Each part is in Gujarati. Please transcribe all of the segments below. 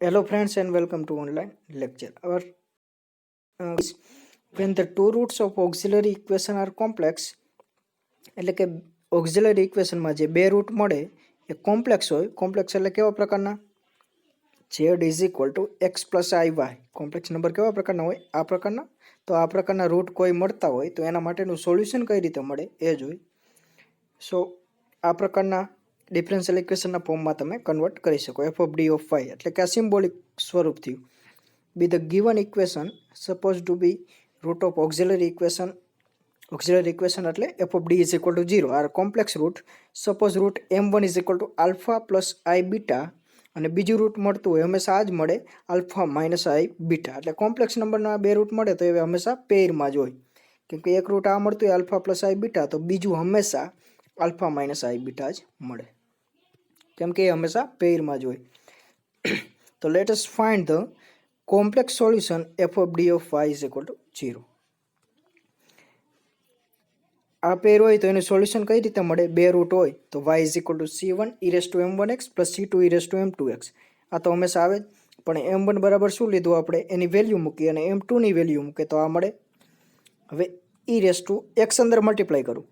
Hello friends and welcome to online lecture. Our is when the two roots of auxiliary equation are complex, એટલે કે auxiliary equation માં જે બે રૂટ મળે એ કોમ્પ્લેક્સ હોય. કોમ્પ્લેક્સ એટલે કેવા પ્રકારના? z is equal to x plus iy. Complex number કેવા પ્રકારના હોય? આ પ્રકારના. તો આ પ્રકારના રૂટ કોઈ મળતા હોય તો એના માટેનું સોલ્યુશન કઈ રીતે મળે એ જોઈ. સો આ પ્રકારના ડિફરન્શિયલ ઇક્વેશનના ફોર્મમાં તમે કન્વર્ટ કરી શકો. f of d of y એટલે કે આ સિમ્બોલિક સ્વરૂપ થયું. Be the given equation supposed to be root of auxiliary equation એટલે f of d is equal to 0 are complex root. Suppose root m1 is equal to alpha plus I beta અને બીજું રૂટ મળતું હોય હંમેશા આ જ મળે આલ્ફા માઇનસ આઈ બીટા. એટલે કોમ્પ્લેક્સ નંબરના બે રૂટ મળે તો એ હંમેશા પેરમાં જ હોય. કેમ કે એક રૂટ આ મળતું હોય આલ્ફા પ્લસ આઈ બીટા તો બીજું હંમેશા આલ્ફા માઇનસ આઈ બીટા જ મળે. કેમ કે એ હંમેશા પેરમાં જ હોય. તો let us find the complex solution f of d of y is equal to 0. આ પેર હોય તો એનું સોલ્યુશન કઈ રીતે મળે? બે રૂટ હોય તો y is equal to c1 e raised to m1x plus c2 e raised to m2x. આ તો હંમેશા આવે જ. પણ m1 બરાબર શું લીધું આપણે? એની વેલ્યુ મૂકી અને m2 ની વેલ્યુ મૂકે તો આ મળે. હવે e raised to x અંદર મલ્ટીપ્લાય કરું,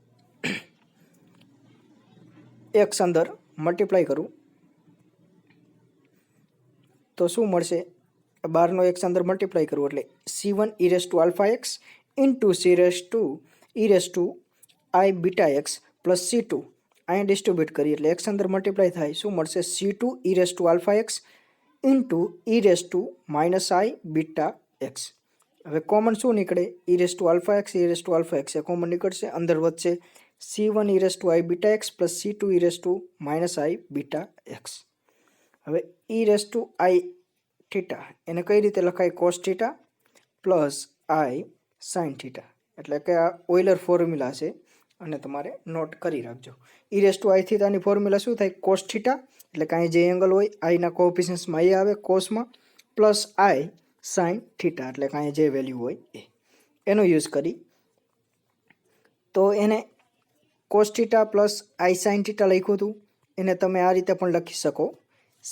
x અંદર મલ્ટીપ્લાય કરું તો શું મળશે? 12નો x અંદર મલ્ટીપ્લાય કરવું એટલે c1 e raised to alpha x into c raised to e raised to I beta x plus c2 અહીંયા ડિસ્ટ્રીબ્યુટ કરીએ એટલે x અંદર મલ્ટીપ્લાય થાય શું મળશે? c2 e raised to alpha x into e raised to minus I beta x. હવે કોમન શું નીકળે? e raised to alpha x e raised to alpha x A common નીકળશે. અંદર વધશે c1 e raised to I beta x plus c2 e raised to minus I beta x. હવે e raised to I theta એને કઈ રીતે લખાય? Cos theta plus i sine theta. એટલે કે આ ઓઇલર ફોર્મ્યુલા છે અને તમારે નોટ કરી રાખજો. ઈ રેસ ટુ આઈ થીટાની ફોર્મ્યુલા શું થાય? કોસ થીટા એટલે કે અહીં જે એંગલ હોય આઈના કોએફિશિયન્ટ્સમાં એ આવે કોસમાં પ્લસ આઈ સાઇન થીટા એટલે કે અહીં જે વેલ્યુ હોય એનો યુઝ કરી તો એને cos theta plus i sine theta લખ્યું હતું એને તમે આ રીતે પણ લખી શકો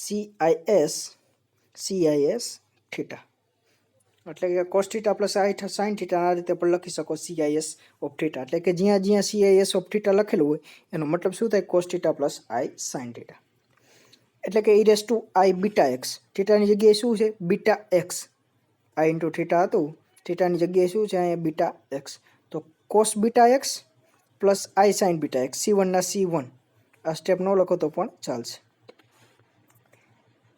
CIS થીટા. એટલે કે cos theta plus i sine theta આ રીતે પણ લખી શકો CIS ઓફ થીટા. એટલે કે જ્યાં જ્યાં CIS ઓફ થીટા લખેલું હોય એનો મતલબ શું થાય? Cos theta plus i sine theta. એટલે કે e raise to i beta x થીટાની જગ્યાએ શું છે? Beta x. I into theta હતું થીટાની જગ્યાએ શું છે? અહીંયા બીટા એક્સ. તો cos beta x plus i sine beta x C1ના C1 આ સ્ટેપ ન લખો તો પણ ચાલશે.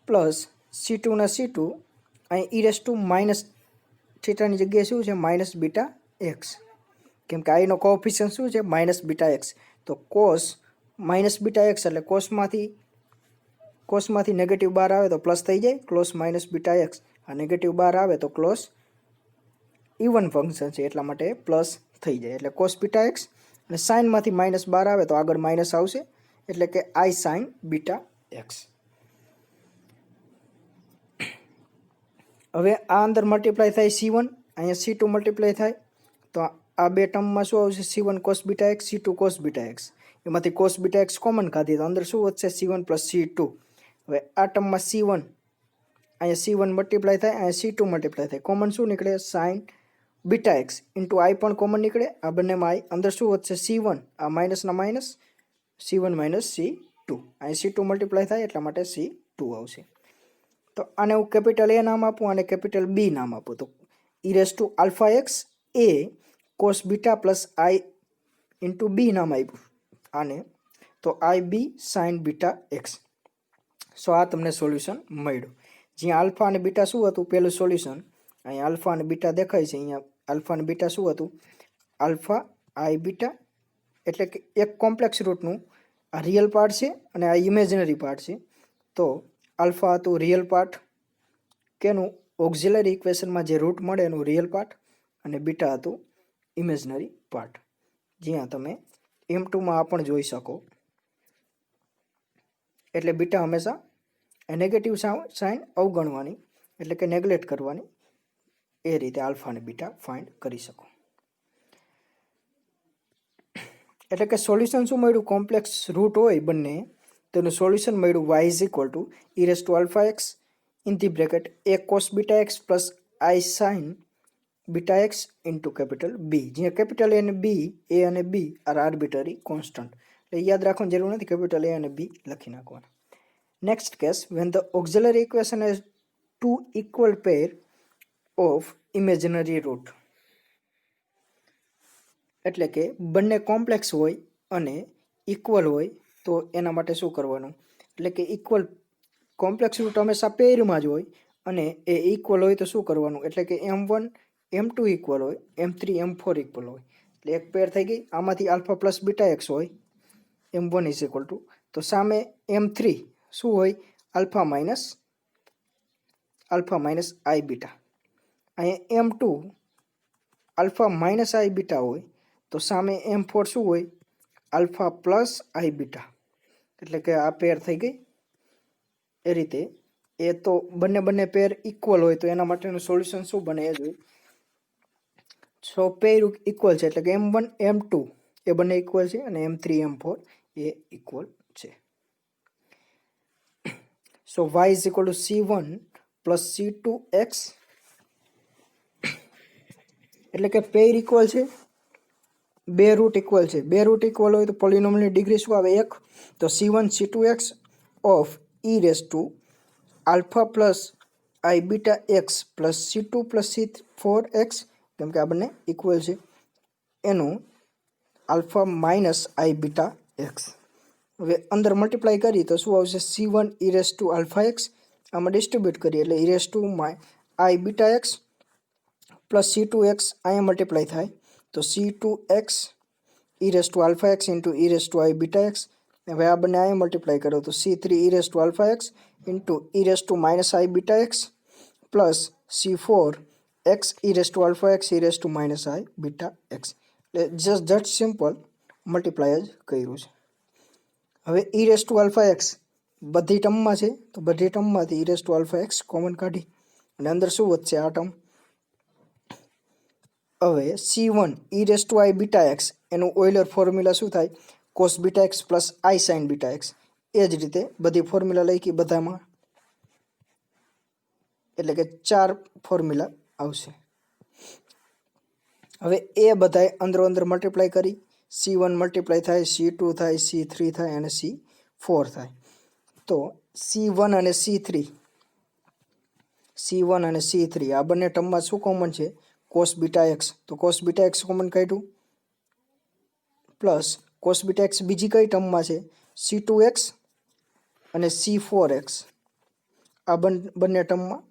પ્લસ C2ના C2 અહીં ઈ રેસ ટુ માઇનસ થીટાની જગ્યાએ શું છે? Minus beta x. કેમ કે આઈનો કોએફિશિયન્ટ શું છે? Minus beta x. તો કોસ માઇનસ બીટા એક્સ એટલે કોસમાંથી નેગેટિવ બાર આવે તો પ્લસ થઈ જાય ક્લોસ માઇનસ બીટા એક્સ. આ નેગેટિવ બાર આવે તો ક્લોસ ઇવન ફંક્શન છે એટલા માટે પ્લસ થઈ જાય એટલે કોસ બીટા એક્સ. અને સાઇનમાંથી માઇનસ બાર આવે તો આગળ માઇનસ આવશે એટલે કે આઈ સાઇન બીટા એક્સ. હવે આ અંદર મલ્ટીપ્લાય થાય C1 અહીંયા C2 મલ્ટીપ્લાય થાય તો આ બે ટર્મમાં શું આવશે? C1 cos beta x C2 cos beta x. એમાંથી કોસ બીટા એક્સ કોમન કાઢીએ તો અંદર શું વધશે? C1 plus C2. હવે આ ટર્મમાં C1 અહીંયા C1 મલ્ટીપ્લાય થાય અહીંયા C2 મલ્ટીપ્લાય થાય કોમન શું નીકળે? સાઇન બીટા એક્સ ઇન્ટુ આઈ પણ કોમન નીકળે. આ બંનેમાં આઈ અંદર શું વધશે? C1 આ માઇનસના માઇનસ C1 માઇનસ C2 અહીં C2 મલ્ટીપ્લાય થાય એટલા માટે C2 આવશે. તો આને હું કેપિટલ એ નામ આપું અને કેપિટલ બી નામ આપું. તો e raise to alpha x A cos beta plus i into B નામ આપ્યું આને તો i B sine beta x. So આ તમને સોલ્યુશન મળ્યું. જ્યાં આલ્ફા અને બીટા શું હતું? પહેલું સોલ્યુશન અહીંયા આલ્ફા અને બીટા દેખાય છે. અહીંયા આલ્ફા અને બીટા શું હતું? આલ્ફા આઈ બીટા એટલે કે એક કોમ્પ્લેક્સ રૂટનું આ રિયલ પાર્ટ છે અને આ ઇમેજનરી પાર્ટ છે. તો આલ્ફા હતું રિયલ પાર્ટ કેનું? ઓક્ઝિલરી ઇક્વેશનમાં જે રૂટ મળે એનું રિયલ પાર્ટ અને બીટા હતું ઇમેજનરી પાર્ટ. જ્યાં તમે M2માં આ પણ જોઈ શકો. એટલે બીટા હંમેશા નેગેટિવ સાઇન અવગણવાની એટલે કે નેગ્લેક્ટ કરવાની. એ રીતે આલ્ફા અને બીટા ફાઇન્ડ કરી શકો. એટલે કે સોલ્યુશન શું મળ્યું? કોમ્પ્લેક્સ રૂટ હોય બંને તેનું સોલ્યુશન મળ્યું y is equal two E raise to alpha x in the bracket a cos beta x plus I sin beta x into capital B, જ્યાં capital A અને B, A અને B are arbitrary constant. એટલે યાદ રાખવાની જરૂર નથી, capital A અને B લખી નાખવાના. Next case, when the auxiliary equation has two equal pair of imaginary root. એટલે કે બંને કોમ્પ્લેક્સ હોય અને ઇક્વલ હોય તો એના માટે શું કરવાનું? એટલે કે ઇક્વલ કોમ્પ્લેક્સ રૂટ હંમેશા પેરમાં જ હોય અને એ ઇક્વલ હોય તો શું કરવાનું? એટલે કે M1 M2 ઇક્વલ હોય, M3 M4 ઇક્વલ હોય. એટલે એક પેર થઈ ગઈ. આમાંથી આલ્ફા પ્લસ બીટા એક્સ હોય, M1 ઇઝ ઇક્વલ ટુ, તો સામે M3 શું હોય? આલ્ફા માઇનસ આઈ બીટા. અહીંયા M2 આલ્ફા માઇનસ આઈ બીટા હોય તો સામે M4 શું હોય? આલ્ફા પ્લસ આઈ બીટા. એટલે કે આ પેર થઈ ગઈ. એ રીતે એ તો બંને પેર ઇક્વલ હોય તો એના માટેનું સોલ્યુશન શું બને એ જોઈએ. સો પેર ઇક્વલ છે એટલે કે M1 M2 એ બંને ઇક્વલ છે અને M3 M4 એ ઇક્વલ છે. સો y is equal two C1 plus C2x, એટલે કે પેર ઇક્વલ છે, બે રૂટ ઇક્વલ છે. બે રૂટ ઇક્વલ હોય તો પોલિનોમિયલની ડિગ્રી શું આવે? 1. તો C1 C2x of e race to alpha plus I beta x plus C2 plus C4x, કેમ કે આ બંને ઇક્વલ છે, એનું આલ્ફા માઇનસ આઈ બીટા એક્સ. હવે અંદર મલ્ટીપ્લાય કરીએ તો શું આવશે? C1 e race to alpha x, આમાં ડિસ્ટ્રીબ્યુટ કરીએ એટલે e race to i beta x plus C2x અહીંયા મલ્ટીપ્લાય થાય તો C2x e race to alpha x into e race to i beta x. હવે આ બંને અહીંયા મલ્ટીપ્લાય કરો તો C3 e race to alpha x into e raise to minus I beta x plus C4 x e race to alpha x e raise to minus I beta x. એટલે જસ્ટ સિમ્પલ મલ્ટીપ્લાય જ કર્યું છે. હવે e race to alpha x બધી ટર્મમાં છે તો બધી ટર્મમાંથી e race to alpha x common કાઢી અને અંદર શું વધશે? આ ટર્મ. હવે C1 e race to i beta x એનું ઓઇલર ફોર્મ્યુલા શું થાય? Cos beta x plus i sine beta x. એ જ રીતે બધી ફોર્મ્યુલા લખી બધામાં, એટલે કે 4 ફોર્મ્યુલા આવશે. હવે એ બધાય અંદર મલ્ટીપ્લાય કરી C1 મલ્ટીપ્લાય થાય, C2 થાય, C3 થાય અને C4 થાય. તો C1 અને C3 આ બંને ટર્મમાં શું કોમન છે? Cos beta x. તો કોસ બીટા એક્સ કોમન કાઢ્યું પ્લસ કોસ બીટા એક્સ બીજી કઈ ટર્મમાં છે? C2x અને C4x. આ બંને ટર્મમાં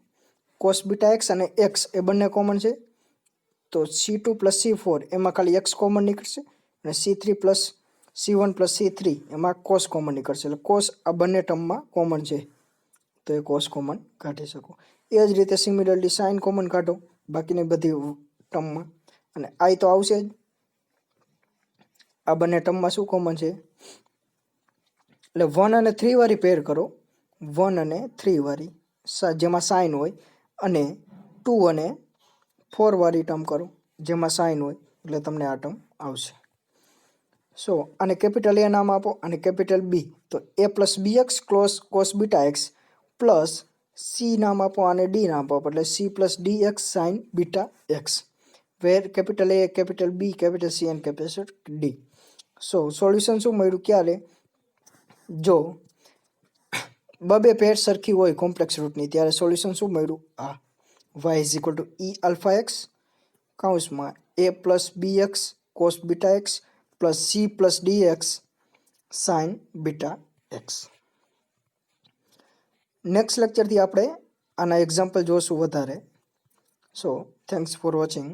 કોસ બીટા એક્સ અને એક્સ એ બંને કોમન છે તો C2 પ્લસ C4 એમાં ખાલી એક્સ કોમન નીકળશે અને C3 plus C1 plus C3 એમાં કોસ કોમન નીકળશે. એટલે કોસ આ બંને ટર્મમાં કોમન છે તો એ કોસ કોમન કાઢી શકો. એ જ રીતે સિમિલરલી સાઇન કોમન કાઢો બાકીની બધી ટર્મમાં અને આઈ તો આવશે જ. આ બંને ટર્મમાં શું કોમન છે? એટલે 1 અને 3 વાળી પેર કરો, 1 અને 3 વાળી જેમાં સાઇન હોય, અને 2 અને 4 વાળી ટર્મ કરો જેમાં સાઇન હોય, એટલે તમને આ ટર્મ આવશે. સો આને કેપિટલ એ નામ આપો અને કેપિટલ બી, તો a plus B x cos beta x plus C નામ આપો અને ડી નામ આપો એટલે C plus D x sine beta x, where capital A, capital B, capital C and capital D. So solution શું મળ્યું? ક્યારે? જો બબે પેર સરખી હોય કોમ્પ્લેક્સ રૂટની ત્યારે સોલ્યુશન શું મળ્યું? આ y is equal to e alpha x કૌંસમાં a plus B x cos beta x plus c plus D x sine beta x. Next લેક્ચરથી આપણે આના એક્ઝામ્પલ જોશું વધારે. So thanks for watching.